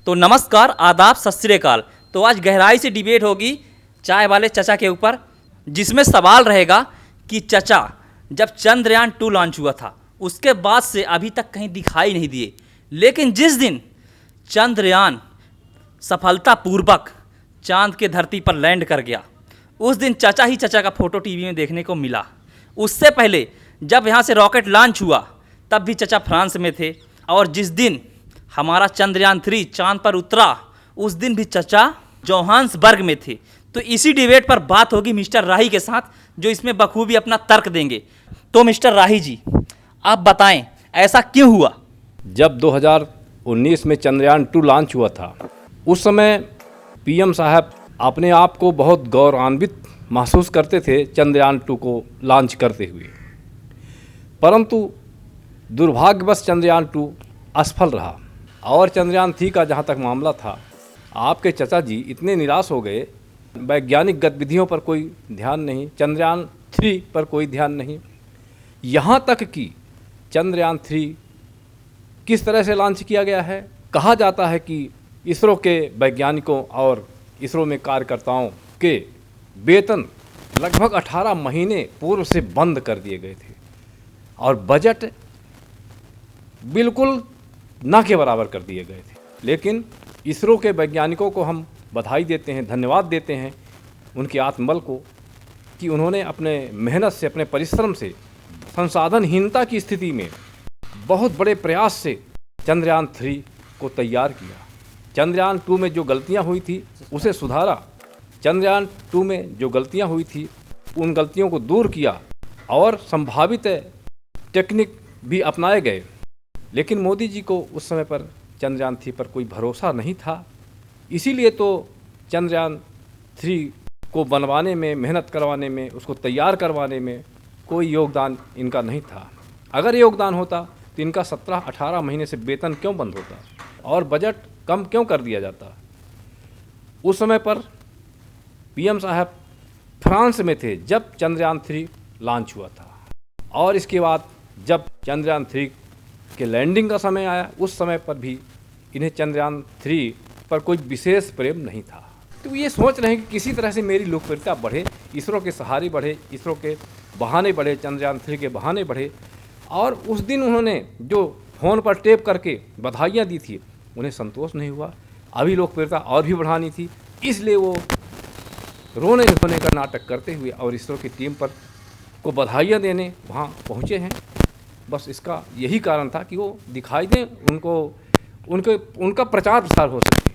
तो नमस्कार, आदाब, सत श्री अकाल। तो आज गहराई से डिबेट होगी चाय वाले चचा के ऊपर, जिसमें सवाल रहेगा कि चचा जब चंद्रयान 2 लॉन्च हुआ था उसके बाद से अभी तक कहीं दिखाई नहीं दिए, लेकिन जिस दिन चंद्रयान सफलतापूर्वक चांद के धरती पर लैंड कर गया उस दिन चचा ही चचा का फोटो टीवी में देखने को मिला। उससे पहले जब यहाँ से रॉकेट लॉन्च हुआ तब भी चचा फ्रांस में थे, और जिस दिन हमारा चंद्रयान 3 चांद पर उतरा उस दिन भी चचा जोहान्सबर्ग में थे। तो इसी डिबेट पर बात होगी मिस्टर राही के साथ, जो इसमें बखूबी अपना तर्क देंगे। तो मिस्टर राही जी, आप बताएं ऐसा क्यों हुआ? जब 2019 में चंद्रयान 2 लॉन्च हुआ था उस समय पीएम साहब अपने आप को बहुत गौरवान्वित महसूस करते थे चंद्रयान 2 को लॉन्च करते हुए, परंतु दुर्भाग्यवश चंद्रयान 2 असफल रहा। और चंद्रयान 3 का जहाँ तक मामला था, आपके चचा जी इतने निराश हो गए, वैज्ञानिक गतिविधियों पर कोई ध्यान नहीं, चंद्रयान 3 पर कोई ध्यान नहीं, यहाँ तक कि चंद्रयान 3 किस तरह से लॉन्च किया गया है। कहा जाता है कि इसरो के वैज्ञानिकों और इसरो में कार्यकर्ताओं के वेतन लगभग 18 महीने पूर्व से बंद कर दिए गए थे और बजट बिल्कुल ना के बराबर कर दिए गए थे। लेकिन इसरो के वैज्ञानिकों को हम बधाई देते हैं, धन्यवाद देते हैं उनके आत्मबल को कि उन्होंने अपने मेहनत से, अपने परिश्रम से, संसाधनहीनता की स्थिति में बहुत बड़े प्रयास से चंद्रयान 3 को तैयार किया। चंद्रयान 2 में जो गलतियां हुई थी उसे सुधारा, चंद्रयान 2 में जो गलतियां हुई थी उन गलतियों को दूर किया और संभावित टेक्निक भी अपनाए गए। लेकिन मोदी जी को उस समय पर चंद्रयान 3 पर कोई भरोसा नहीं था, इसीलिए तो चंद्रयान 3 को बनवाने में, मेहनत करवाने में, उसको तैयार करवाने में कोई योगदान इनका नहीं था। अगर योगदान होता तो इनका 17-18 महीने से वेतन क्यों बंद होता और बजट कम क्यों कर दिया जाता। उस समय पर पीएम साहब फ्रांस में थे जब चंद्रयान 3 लॉन्च हुआ था, और इसके बाद जब चंद्रयान 3 के लैंडिंग का समय आया उस समय पर भी इन्हें चंद्रयान 3 पर कोई विशेष प्रेम नहीं था। तो ये सोच रहे हैं कि किसी तरह से मेरी लोकप्रियता बढ़े, इसरो के सहारे बढ़े, इसरो के बहाने बढ़े, चंद्रयान 3 के बहाने बढ़े। और उस दिन उन्होंने जो फ़ोन पर टेप करके बधाइयाँ दी थी उन्हें संतोष नहीं हुआ, अभी लोकप्रियता और भी बढ़ानी थी, इसलिए वो रोने धोने का नाटक करते हुए और इसरो की टीम पर को बधाइयाँ देने वहाँ पहुँचे हैं। बस इसका यही कारण था कि वो दिखाई दें, उनका प्रचार प्रसार हो सके।